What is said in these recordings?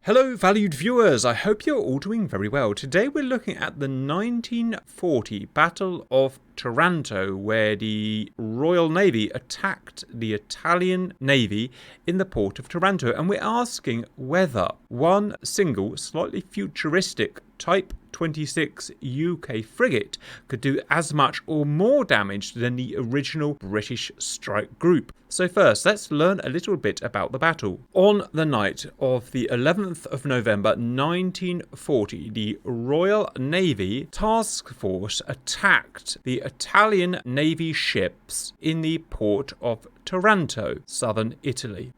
Hello valued viewers, I hope you're all doing very well. Today we're looking at the 1940 Battle of Taranto, where the Royal Navy attacked the Italian Navy in the port of Taranto, and we're asking whether one single, slightly futuristic Type 26 UK frigate could do as much or more damage than the original British strike group. So first, let's learn a little bit about the battle. On the night of the 11th of November 1940, the Royal Navy Task Force attacked the Italian Navy ships in the port of Taranto, southern Italy.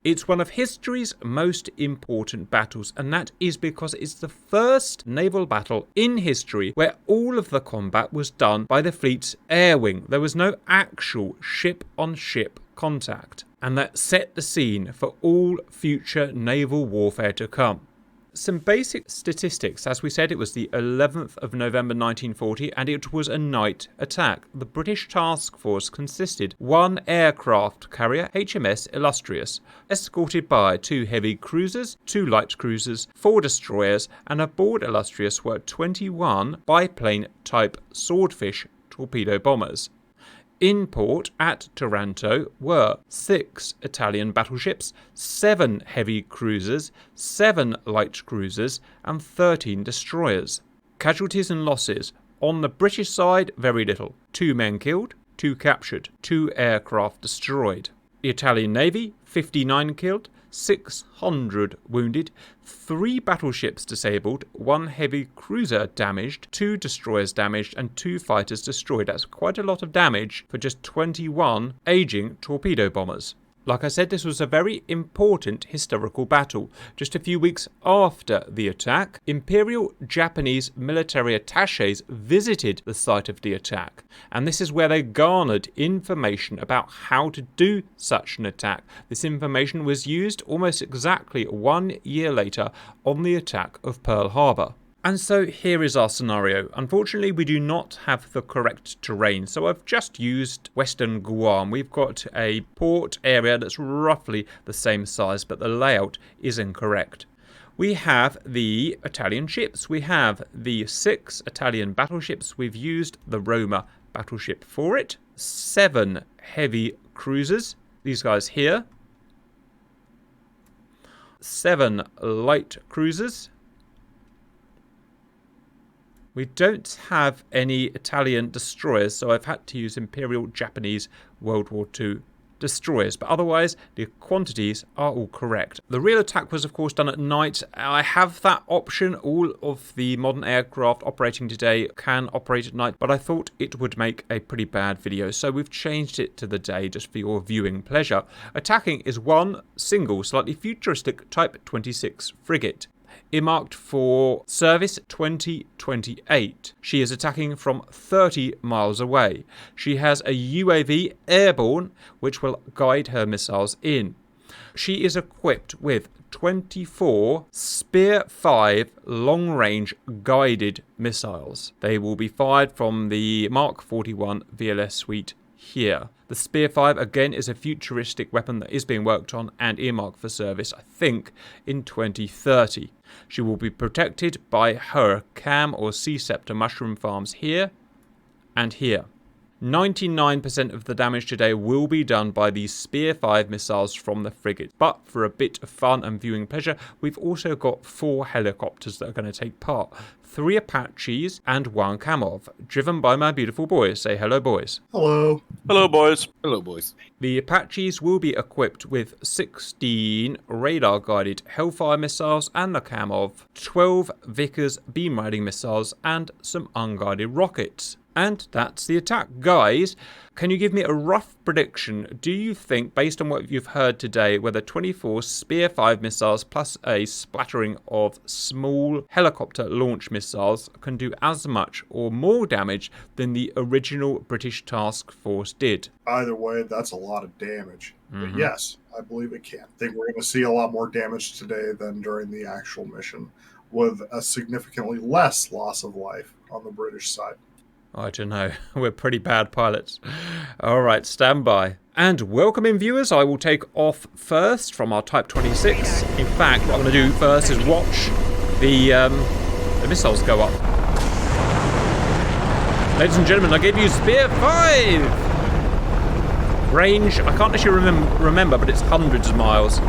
It's one of history's most important battles, and that is because it's the first naval battle in history where all of the combat was done by the fleet's air wing. There was no actual ship-on-ship contact, and that set the scene for all future naval warfare to come. Some basic statistics. As we said, it was the 11th of November 1940 and it was a night attack. The British task force consisted one aircraft carrier, HMS Illustrious, escorted by 2 heavy cruisers, 2 light cruisers, 4 destroyers, and aboard Illustrious were 21 biplane type Swordfish torpedo bombers. In port at Taranto were 6 Italian battleships, 7 heavy cruisers, 7 light cruisers, and 13 destroyers. Casualties and losses. On the British side, very little. 2 men killed, 2 captured, 2 aircraft destroyed. The Italian Navy, 59 killed, 600 wounded, 3 battleships disabled, 1 heavy cruiser damaged, 2 destroyers damaged, and 2 fighters destroyed. That's quite a lot of damage for just 21 aging torpedo bombers. Like I said, this was a very important historical battle. Just a few weeks after the attack, Imperial Japanese military attachés visited the site of the attack, and this is where they garnered information about how to do such an attack. This information was used almost exactly 1 year later on the attack of Pearl Harbor. And so here is our scenario. Unfortunately, we do not have the correct terrain, so I've just used Western Guam. We've got a port area that's roughly the same size, but the layout is incorrect. We have the Italian ships. We have the 6 Italian battleships. We've used the Roma battleship for it. 7 heavy cruisers, these guys here. 7 light cruisers. We don't have any Italian destroyers, so I've had to use Imperial Japanese World War II destroyers, but otherwise the quantities are all correct. The real attack was of course done at night. I have that option. All of the modern aircraft operating today can operate at night, but I thought it would make a pretty bad video, so we've changed it to the day just for your viewing pleasure. Attacking is one single, slightly futuristic Type 26 frigate, earmarked for service 2028. She is attacking from 30 miles away. She has a UAV airborne which will guide her missiles in. She is equipped with 24 Spear 5 long-range guided missiles. They will be fired from the Mark 41 VLS suite here. The Spear 5 again is a futuristic weapon that is being worked on and earmarked for service, I think, in 2030. She will be protected by her cam or sea scepter mushroom farms here and here. 99% of the damage today will be done by these Spear 5 missiles from the frigate. But for a bit of fun and viewing pleasure, we've also got 4 helicopters that are going to take part. 3 Apaches and 1 Kamov, driven by my beautiful boys. Say hello, boys. Hello. Hello, boys. Hello, boys. The Apaches will be equipped with 16 radar-guided Hellfire missiles and the Kamov, 12 Vickers beam-riding missiles, and some unguided rockets. And that's the attack. Guys, can you give me a rough prediction? Do you think, based on what you've heard today, whether 24 Spear 5 missiles plus a splattering of small helicopter launch missiles can do as much or more damage than the original British task force did? Either way, that's a lot of damage. But yes, I believe it can. I think we're going to see a lot more damage today than during the actual mission, with a significantly less loss of life on the British side. I don't know. We're pretty bad pilots. All right, stand by. And welcome in, viewers. I will take off first from our Type 26. In fact, what I'm going to do first is watch the missiles go up. Ladies and gentlemen, I gave you Spear 5! Range, I can't actually remember, but it's hundreds of miles.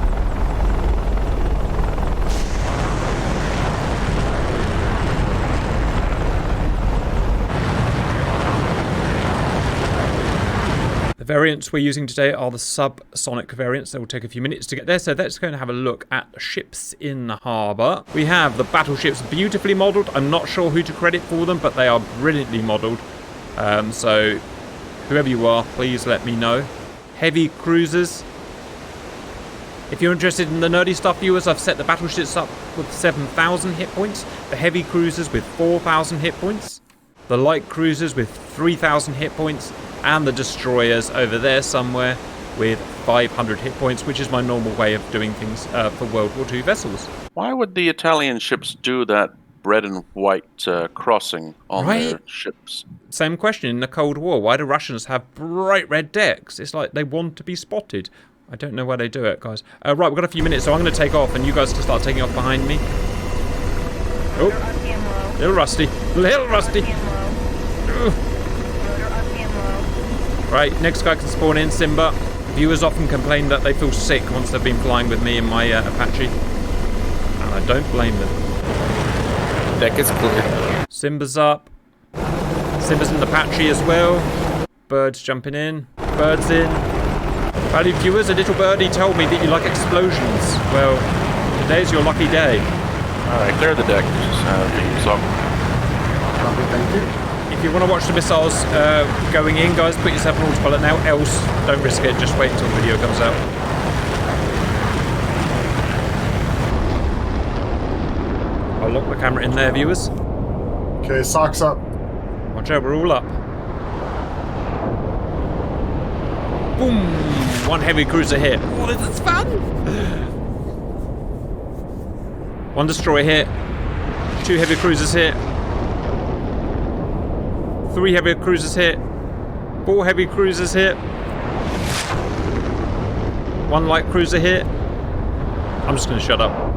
The variants we're using today are the subsonic variants. They will take a few minutes to get there, so let's go and have a look at the ships in the harbour. We have the battleships beautifully modelled. I'm not sure who to credit for them, but they are brilliantly modelled. So whoever you are, please let me know. Heavy cruisers. If you're interested in the nerdy stuff, viewers, I've set the battleships up with 7,000 hit points. The heavy cruisers with 4,000 hit points. The light cruisers with 3,000 hit points. And the destroyers over there somewhere with 500 hit points, which is my normal way of doing things for World War II vessels. Why would the Italian ships do that red and white crossing on their ships? Same question in the Cold War. Why do Russians have bright red decks? It's like they want to be spotted. I don't know why they do it, guys. Right, we've got a few minutes, so I'm going to take off, and you guys can start taking off behind me. Oh, little rusty. Little rusty. Right, next guy can spawn in, Simba. Viewers often complain that they feel sick once they've been flying with me in my Apache. And I don't blame them. Deck is clear. Simba's up. Simba's in the Apache as well. Birds jumping in. Birds in. Valued viewers, a little birdie told me that you like explosions. Well, today's your lucky day. Alright, clear the deck. Thank you. If you want to watch the missiles going in, guys, put yourself on autopilot now, else don't risk it, just wait until the video comes out. I'll lock the camera in there, viewers. Okay, socks up. Watch out, we're all up. Boom! One heavy cruiser hit. Oh, this is fun! One destroyer hit. 2 heavy cruisers hit. 3 heavy cruisers hit. 4 heavy cruisers hit. 1 light cruiser hit. I'm just going to shut up.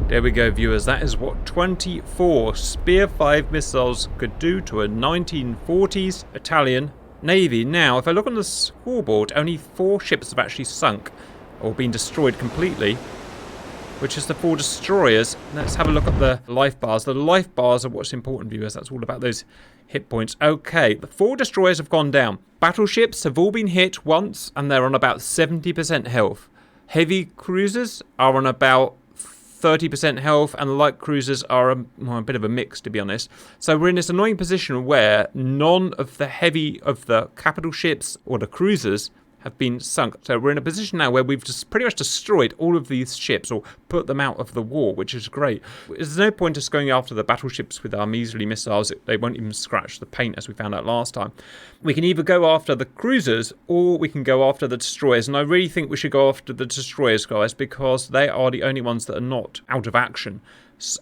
There we go, viewers. That is what 24 Spear 5 missiles could do to a 1940s Italian Navy. Now, if I look on the scoreboard, only 4 ships have actually sunk or been destroyed completely, which is the 4 destroyers. Let's have a look at the life bars. The life bars are what's important, viewers. That's all about those hit points. Okay, the 4 destroyers have gone down. Battleships have all been hit once, and they're on about 70% health. Heavy cruisers are on about 30% health, and the light cruisers are a bit of a mix, to be honest. So we're in this annoying position where none of the capital ships or the cruisers have been sunk. So we're in a position now where we've just pretty much destroyed all of these ships or put them out of the war, which is great. There's no point us going after the battleships with our measly missiles. They won't even scratch the paint, as we found out last time. We can either go after the cruisers or we can go after the destroyers. And I really think we should go after the destroyers, guys, because they are the only ones that are not out of action.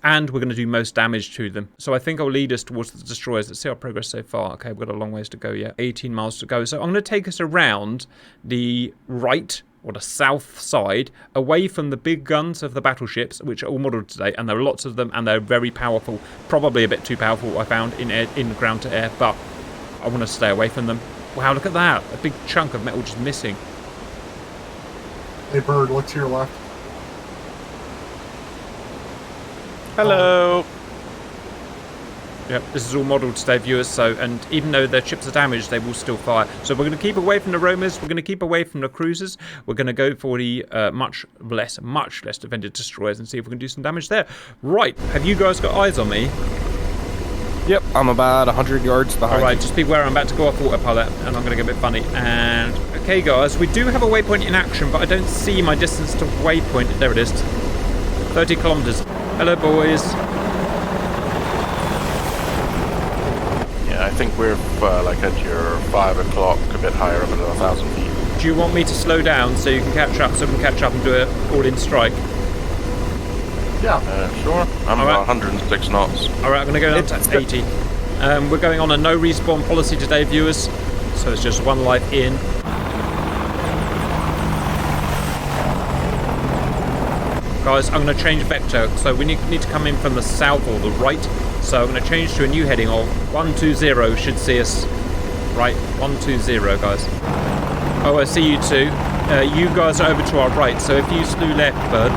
And we're going to do most damage to them. So I think I'll lead us towards the destroyers. Let's see our progress so far. Okay, we've got a long ways to go yet. 18 miles to go. So I'm going to take us around the right or the south side, away from the big guns of the battleships, which are all modelled today. And there are lots of them, and they're very powerful. Probably a bit too powerful, I found, in ground to air. But I want to stay away from them. Wow, look at that. A big chunk of metal just missing. Hey, Bird, look to your left. Hello. Yep, this is all modelled today, viewers, so, and even though their ships are damaged, they will still fire. So we're going to keep away from the Romers, we're going to keep away from the cruisers, we're going to go for the much less defended destroyers and see if we can do some damage there. Right, have you guys got eyes on me? Yep, I'm about 100 yards behind. Alright, just beware, I'm about to go off autopilot, and I'm going to get a bit funny. And, okay guys, we do have a waypoint in action, but I don't see my distance to waypoint. There it is. 30 kilometers. Hello, boys. I think we're like at your 5 o'clock, a bit higher, up at 1,000 feet. Do you want me to slow down so you can catch up, so we can catch up and do an all-in strike? Yeah. Sure. I'm about 106 knots. Alright, I'm going to go down to 80. We're going on a no respawn policy today, viewers. So it's just one life in. Guys, I'm going to change vector. So we need to come in from the south or the right. So I'm going to change to a new heading of 120 should see us. Right, 120, guys. Oh, I see you two. You guys are over to our right, so if you slew left, bird.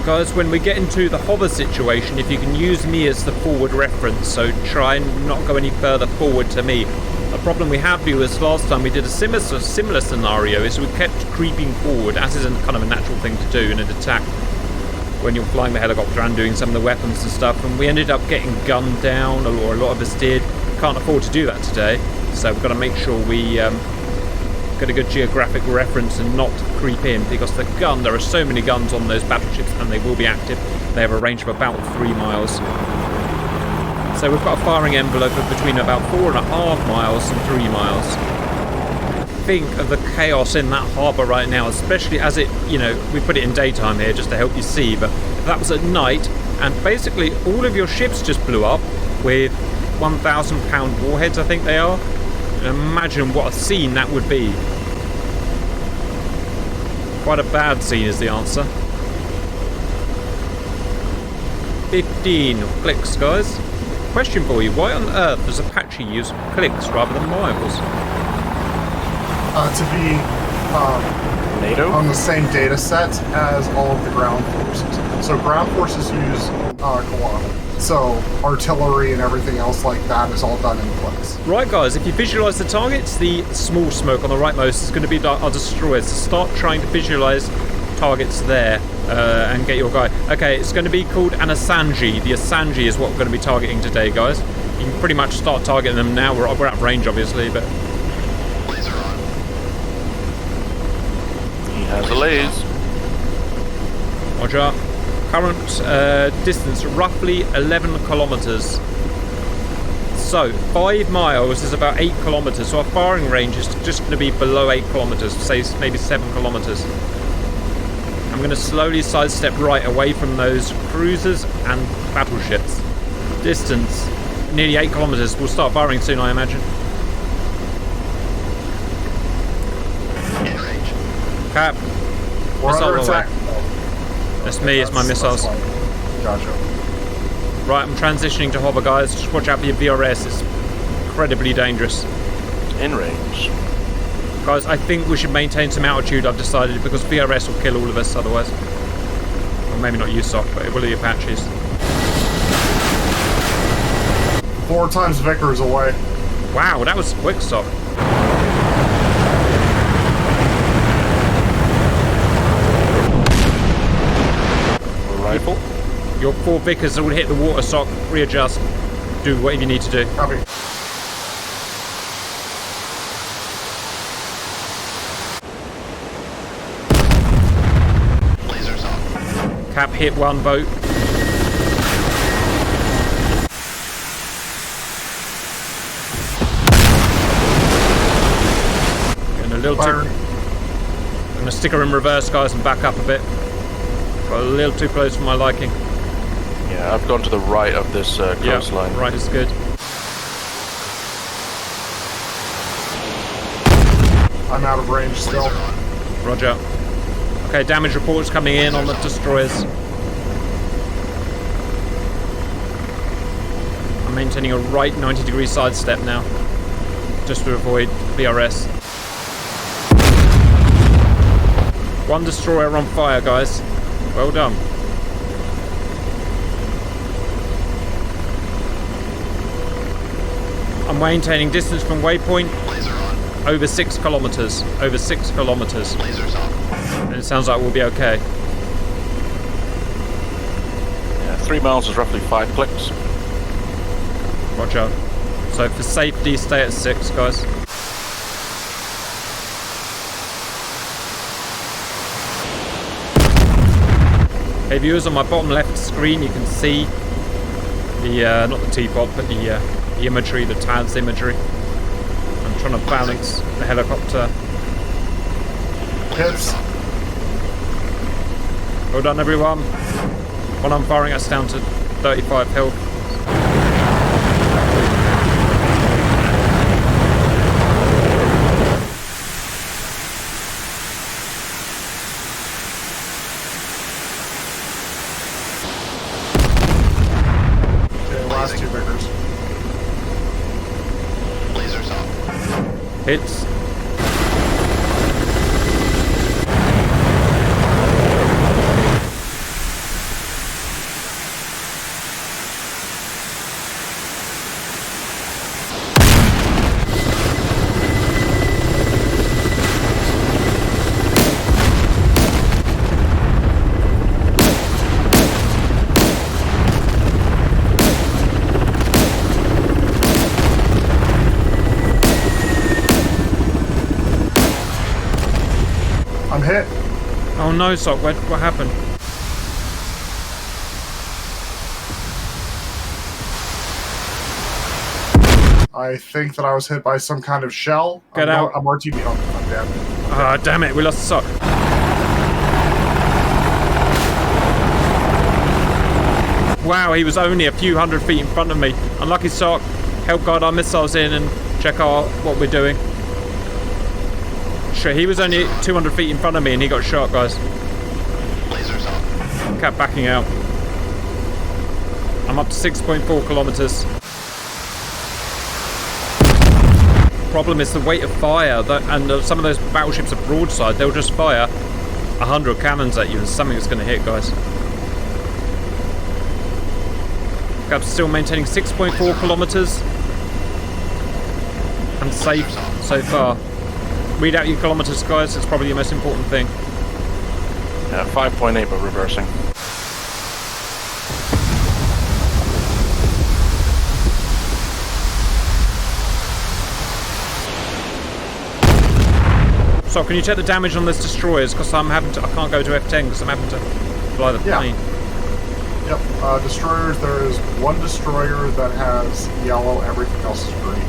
Guys, when we get into the hover situation, if you can use me as the forward reference, so try and not go any further forward to me. The problem we have, viewers, last time we did a similar scenario, is we kept creeping forward, as is kind of a natural thing to do in an attack. When you're flying the helicopter and doing some of the weapons and stuff, and we ended up getting gunned down, or a lot of us did. Can't afford to do that today, so we've got to make sure we get a good geographic reference and not creep in, because there are so many guns on those battleships, and they will be active. They have a range of about 3 miles. So we've got a firing envelope of between about 4.5 miles and 3 miles. Think of the chaos in that harbour right now, especially as it, we put it in daytime here just to help you see, but if that was at night, and basically all of your ships just blew up with 1,000 pound warheads, I think they are. Imagine what a scene that would be. Quite a bad scene is the answer. 15 clicks, guys. Question for you, why on earth does Apache use clicks rather than miles? To be NATO? on the same data set as all of the ground forces. So ground forces use kilometer. So artillery and everything else like that is all done in clicks. Right, guys, if you visualise the targets, the small smoke on the rightmost is going to be our destroyers. So start trying to visualise targets there and get your guy. Okay, it's going to be called an Asanji. The Asanji is what we're going to be targeting today, guys. You can pretty much start targeting them now. We're out of range, obviously, but... Has a laze. Roger. Current distance roughly 11 kilometres. So 5 miles is about 8 kilometres. So our firing range is just going to be below 8 kilometres, say maybe 7 kilometres. I'm going to slowly sidestep right away from those cruisers and battleships. Distance nearly 8 kilometres. We'll start firing soon, I imagine. Cap. We're Missile under away. attack. That's me, it's my missiles. Gotcha. Right, I'm transitioning to hover, guys. Just watch out for your VRS. It's incredibly dangerous. In range. Guys, I think we should maintain some altitude, I've decided, because VRS will kill all of us otherwise. Or maybe not you, Sock, but it will be Apaches. 4 times Vickers away. Wow, that was quick, Sock. Rifle. Your 4 Vickers will hit the water, Sock. Readjust. Do whatever you need to do. Copy. Lasers on. Cap hit 1 boat. Getting a little too... I'm going to stick her in reverse, guys, and back up a bit. Got a little too close for my liking. Yeah, I've gone to the right of this coastline. Yeah, right is good. I'm out of range still. Roger. Okay, damage reports coming in on the destroyers. I'm maintaining a right 90-degree sidestep now, just to avoid VRS. 1 destroyer on fire, guys. Well done. maintaining distance from waypoint. Laser on. Over 6 kilometers. Over 6 kilometers. Lasers on. And it sounds like we'll be okay. Yeah, 3 miles is roughly 5 clicks. Roger. So for safety, stay at 6, guys. Hey viewers, on my bottom left screen you can see the, not the teapot, but the imagery, the TADS imagery. I'm trying to balance the helicopter. Hits. Well done everyone. When I'm firing, that's down to 35 health. Last 2 Vickers. Lasers off. Hits. I'm hit. Oh no, Sock, what happened? I think that I was hit by some kind of shell. Get out. I'm RTB. Oh, I'm dead. Ah, damn it, we lost Sock. Wow, he was only a few hundred feet in front of me. Unlucky Sock. Help guide our missiles in and check out what we're doing. Sure, he was only 200 feet in front of me and he got shot, guys. Lasers on. Kept backing out. I'm up to 6.4 kilometers. Problem is the weight of fire, and some of those battleships are broadside. They'll just fire 100 cannons at you and something's going to hit, guys. I'm still maintaining 6.4 kilometers. And safe so far. Read out your kilometers, guys. It's probably the most important thing. Yeah, 5.8 but reversing. So can you check the damage on this destroyers? Because I can't go to F10 because I'm having to fly the plane. Yep. Destroyers. There is 1 destroyer that has yellow. Everything else is green.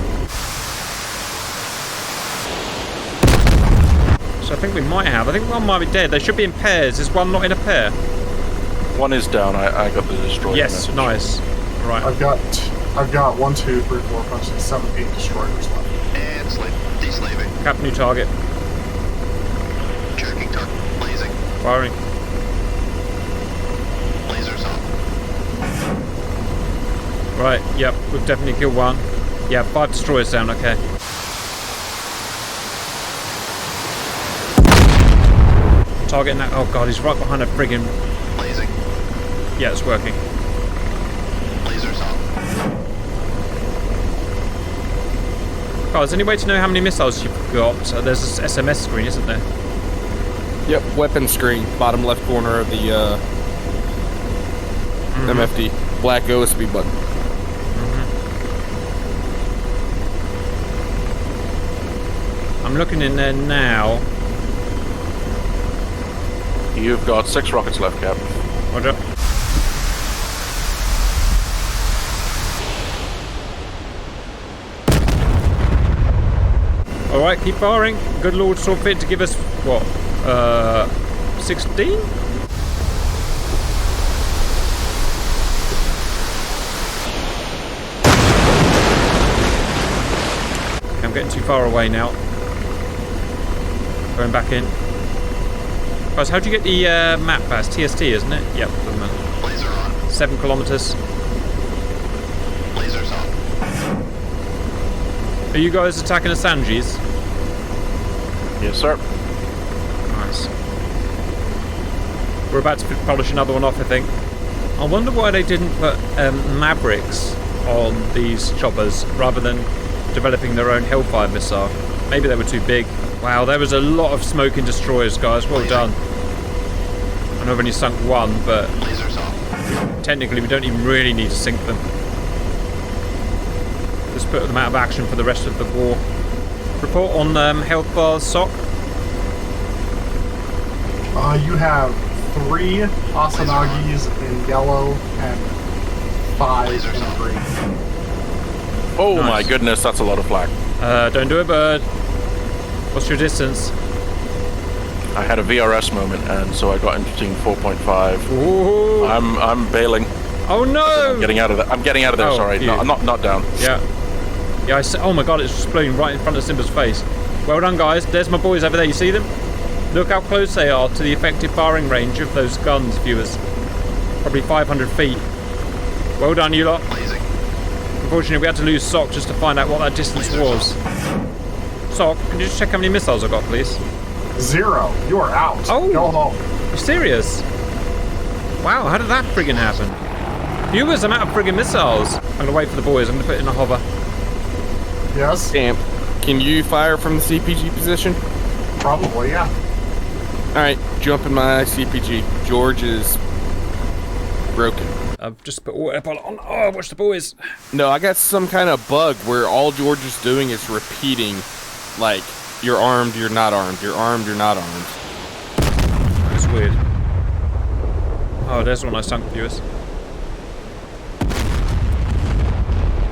So I think we might have. I think one might be dead. They should be in pairs. Is one not in a pair? 1 is down. I got the destroyer Yes, message. nice. Right. I've got 1, 2, 3, 4, 5, 6, 7, 8 destroyers left. And deslaving. Cap new target. Checking target. Blazing. Firing. Lasers on. Right, yep, we've definitely killed one. Yeah, 5 destroyers down, okay. Targeting that. Oh god, he's right behind a friggin'. Blazing. Yeah, it's working. Lasers on. Guys, any way to know how many missiles you've got? There's this SMS screen, isn't there? Yep, weapon screen, bottom left corner of the MFD. Black OSB button. I'm looking in there now. You've got 6 rockets left, Cap. Roger. Alright, keep firing. Good Lord saw fit to give us, what, 16? I'm getting too far away now. Going back in. Guys, how do you get the map pass? TST, isn't it? Yep, doesn't matter. Laser on. 7 kilometers. Lasers on. Are you guys attacking the Sanjis? Yes, sir. Nice. We're about to polish another one off, I think. I wonder why they didn't put Mavericks on these choppers rather than developing their own Hellfire missile. Maybe they were too big. Wow, there was a lot of smoking destroyers, guys. Well done. I know I've only sunk one, but Lasers off. technically we don't even really need to sink them. Just put them out of action for the rest of the war. Report on health bars, Sock. You have 3 Asanagis in yellow and 5 in green. Oh Nice. my goodness, that's a lot of flak. Don't do it, bird. What's your distance? I had a VRS moment, and so I got into 4.5. Ooh. I'm bailing. Oh no! I'm getting out of there. I'm getting out of there. Oh, sorry, phew. no, I'm not down. Yeah. Yeah, oh my god, it's exploding right in front of Simba's face. Well done, guys. There's my boys over there. You see them? Look how close they are to the effective firing range of those guns, viewers. Probably 500 feet. Well done, you lot. Blazing. Unfortunately, we had to lose Sock just to find out what that distance was. Sock, can you just check how many missiles I got, please? 0. You are out. Oh. Go home. You serious? Wow, how did that friggin' happen? Viewers, I'm out of friggin' missiles. I'm gonna wait for the boys. I'm gonna put it in a hover. Yes? Damn. Can you fire from the CPG position? Probably, yeah. Alright, jump in my CPG. George is broken. I've just put autopilot on. Oh, watch the boys. No, I got some kind of bug where all George is doing is repeating, like, you're armed, you're not armed, you're armed, you're not armed. That's weird. Oh, there's one I sunk, viewers.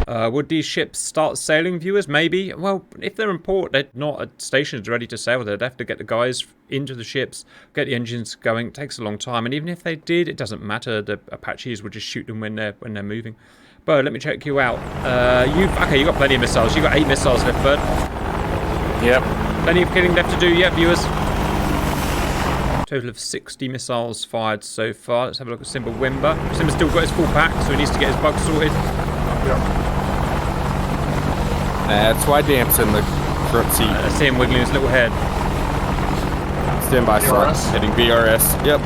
Would these ships start sailing, viewers? Maybe. Well, if they're in port, they're not at stations ready to sail. They'd have to get the guys into the ships, get the engines going. It takes a long time. And even if they did, it doesn't matter. The Apaches would just shoot them when they're moving. Bird, let me check you out. You got plenty of missiles. You got 8 missiles left, Bird. Yep. Plenty of killing left to do. Yeah, viewers. Total of 60 missiles fired so far. Let's have a look at Simba Wimber. Simba's still got his full pack, so he needs to get his bugs sorted. Yep. That's why Damp's in the front seat. I see him wiggling his little head. Stand by, son. VRS? Heading VRS. Yep.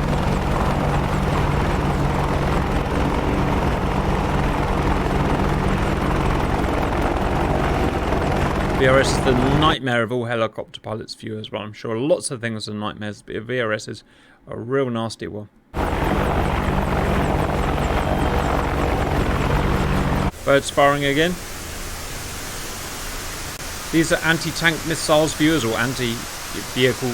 VRS is the nightmare of all helicopter pilots, viewers. Well, I'm sure lots of things are nightmares, but VRS is a real nasty one. Birds firing again. These are anti-tank missiles, viewers, or anti-vehicle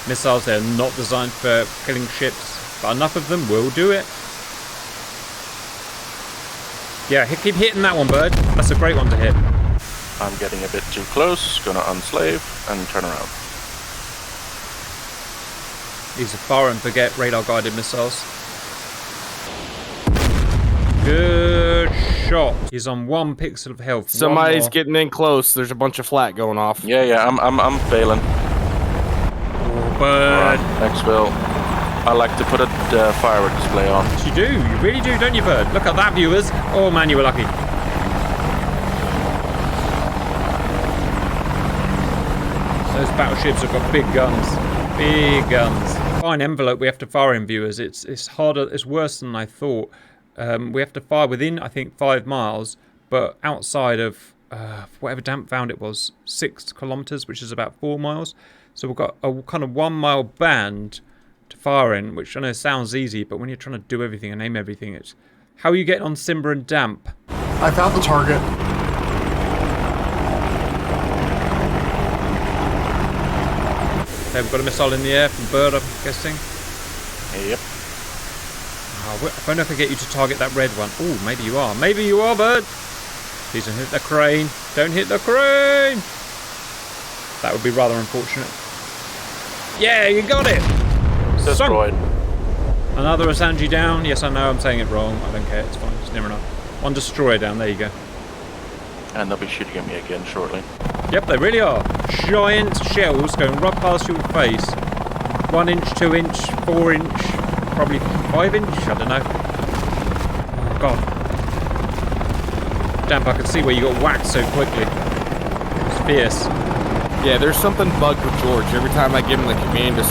missiles. They're not designed for killing ships, but enough of them will do it. Yeah, keep hitting that one, Bird. That's a great one to hit. I'm getting a bit too close. Gonna unslave and turn around. These are fire and forget radar-guided missiles. Good shot. He's on 1 pixel of health. Somebody's getting in close. There's a bunch of flak going off. Yeah, I'm failing. Oh, Bird. Thanks, Phil. I like to put a firework display on. You do. You really do, don't you, Bird? Look at that, viewers. Oh, man, you were lucky. Those battleships have got big guns. Big guns. Fine envelope we have to fire in, viewers. It's harder. It's worse than I thought. We have to fire within, I think, 5 miles, but outside of whatever Damp found it was, 6 kilometers, which is about 4 miles. So we've got a kind of 1 mile band to fire in, which I know sounds easy, but when you're trying to do everything and aim everything, it's... How are you getting on Simba and Damp? I found the target. Okay, we've got a missile in the air from Bird, I'm guessing. Yep. Oh, I wonder if I can get you to target that red one. Oh, maybe you are. Maybe you are, Bird. Please don't hit the crane. Don't hit the crane. That would be rather unfortunate. Yeah, you got it. Destroyed. Another Asanji down. Yes, I know I'm saying it wrong. I don't care. It's fine. It's near enough. 1 destroyer down. There you go. And they'll be shooting at me again shortly. Yep, they really are. Giant shells going right past your face. 1 inch, 2 inch, 4 inch, probably 5 inch. I don't know. Oh, God. Damn, I could see where you got whacked so quickly. It's fierce. Yeah, there's something bugged with George. Every time I give him the command to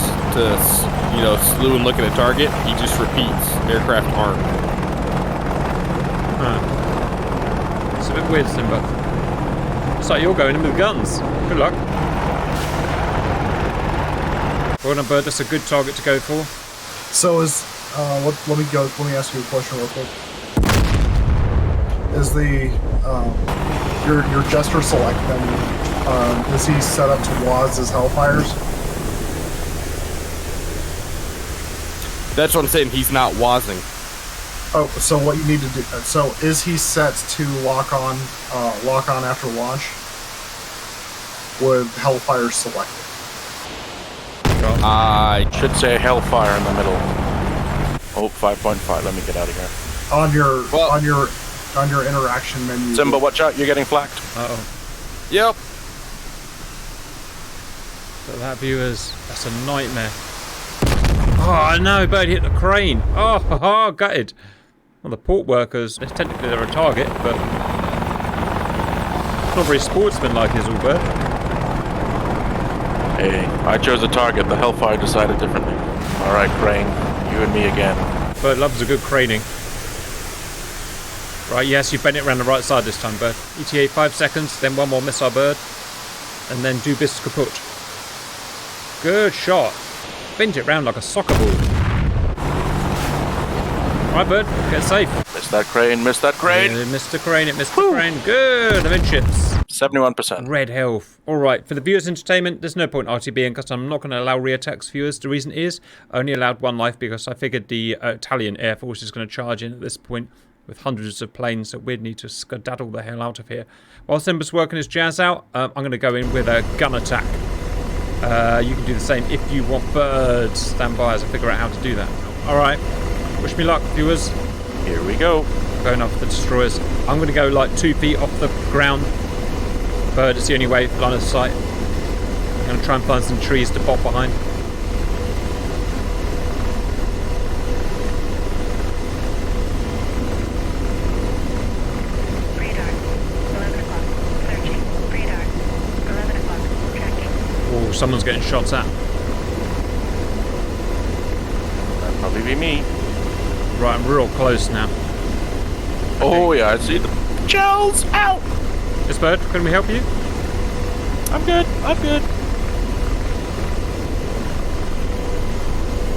slew and look at a target, he just repeats, aircraft armed. Huh. It's a bit weird, Simba. Looks like you're going in with guns. Good luck. Well done, Bird. That's a good target to go for. So is let me ask you a question real quick. Is the your Jester select menu, is he set up to WAS as Hellfires? That's what I'm saying. He's not wasing. Oh, so what you need to do? So is he set to lock on after launch with Hellfire selected? I Should say Hellfire in the middle. Oh, 5.5. Let me get out of here. On your interaction menu. Simba, watch out. You're getting flaked. Uh-oh. Yep. But that, viewers, that's a nightmare. Oh, no, Bird hit the crane. Oh, gutted. Well, the port workers, technically they're a target, but not very sportsmanlike, is all, Bird. Hey, I chose a target. The Hellfire decided differently. All right, Crane. You and me again. Bird loves a good craning. Right, yes, you bent it around the right side this time, Bird. ETA 5 seconds, then one more missile, Bird. And then do bis kaput. Good shot. Bent it round like a soccer ball. Right, Bird, get safe. Missed that crane, missed that crane. It missed the crane, it missed the crane. Good, amidships. 71%. Red health. Alright, for the viewers' entertainment, there's no point RTBing because I'm not going to allow re-attacks, viewers. The reason is, I only allowed one life because I figured the Italian Air Force is going to charge in at this point with hundreds of planes that we'd need to skedaddle the hell out of here. While Simba's working his jazz out, I'm going to go in with a gun attack. You can do the same if you want. Birds, stand by as I figure out how to do that. Alright, wish me luck, viewers. Here we go. Going off the destroyers. I'm going to go like 2 feet off the ground. Bird is the only way, line of sight. I'm going to try and find some trees to pop behind. Radar, 11 o'clock, searching. Radar, 11 o'clock, tracking. Oh, someone's getting shot at. That'll probably be me. Right, I'm real close now. Oh, yeah, I see the shells. Out. Yes, Bird, can we help you? I'm good. I'm good.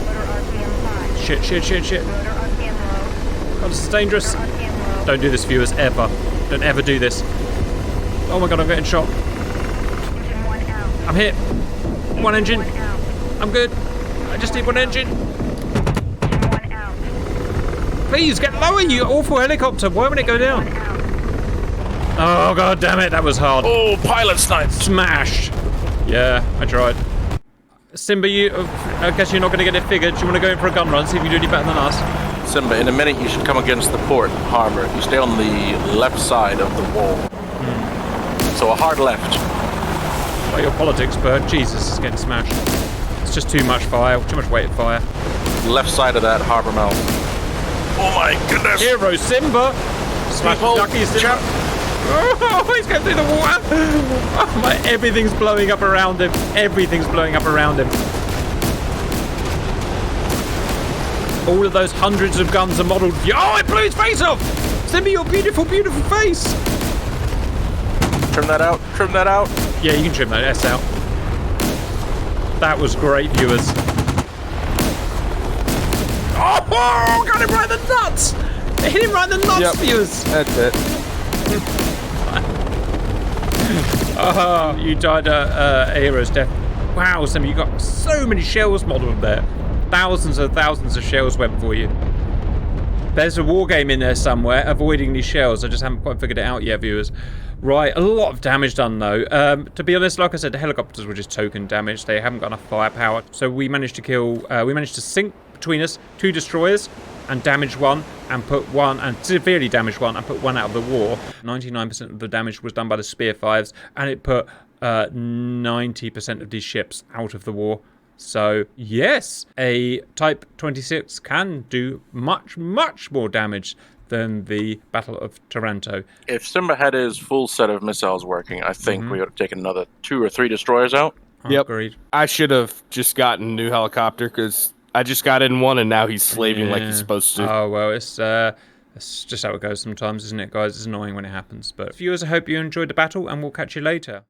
Rotor RPM 5. Shit. Rotor RPM low. God, this is dangerous. Rotor RPM low. Don't do this, viewers, ever. Don't ever do this. Oh my god, I'm getting shot. Engine 1 out. I'm hit. One engine. 1 out. I'm good. I just need one engine. Engine 1 out. Please, get lower, you awful helicopter. Why would it go down? 1 out. Oh, god damn it, that was hard. Oh, pilot sniped. Smashed. Yeah, I tried. Simba, I guess you're not going to get it figured. Do you want to go in for a gun run, see if you do any better than us? Simba, in a minute you should come against the port harbor. You stay on the left side of the wall. So a hard left. Like your politics, Bird. Jesus, it's getting smashed. It's just too much fire, too much weight of fire. Left side of that harbor mouth. Oh my goodness! Hero Simba! Smash People, Ducky Simba! jump. Oh, he's going through the water! Oh my, everything's blowing up around him. Everything's blowing up around him. All of those hundreds of guns are modelled. Oh, it blew his face off! Simba, your beautiful, beautiful face! Trim that out. Trim that out. Yeah, you can trim that S out. That was great, viewers. Oh, got him right in the nuts! It hit him right in the nuts, Yep. viewers! That's it. Oh, you died a hero's death. Wow, Simba, you got so many shells modelled there. Thousands and thousands of shells went for you. There's a war game in there somewhere, avoiding these shells. I just haven't quite figured it out yet, viewers. Right, a lot of damage done though. To be honest, like I said, the helicopters were just token damage. They haven't got enough firepower. So we managed to kill, we managed to sink between us 2 destroyers and damage 1 and put 1 and severely damage 1 and put 1 out of the war. 99% of the damage was done by the Spear 5s and it put 90% of these ships out of the war. So yes, a Type 26 can do much, much more damage than the Battle of Taranto. If Simba had his full set of missiles working, I think we would have taken another 2 or 3 destroyers out. Yep. Agreed. I should have just gotten a new helicopter because I just got in one and now he's slaving like he's supposed to. Oh well, it's That's just how it goes sometimes, isn't it, guys? It's annoying when it happens. But viewers, I hope you enjoyed the battle, and we'll catch you later.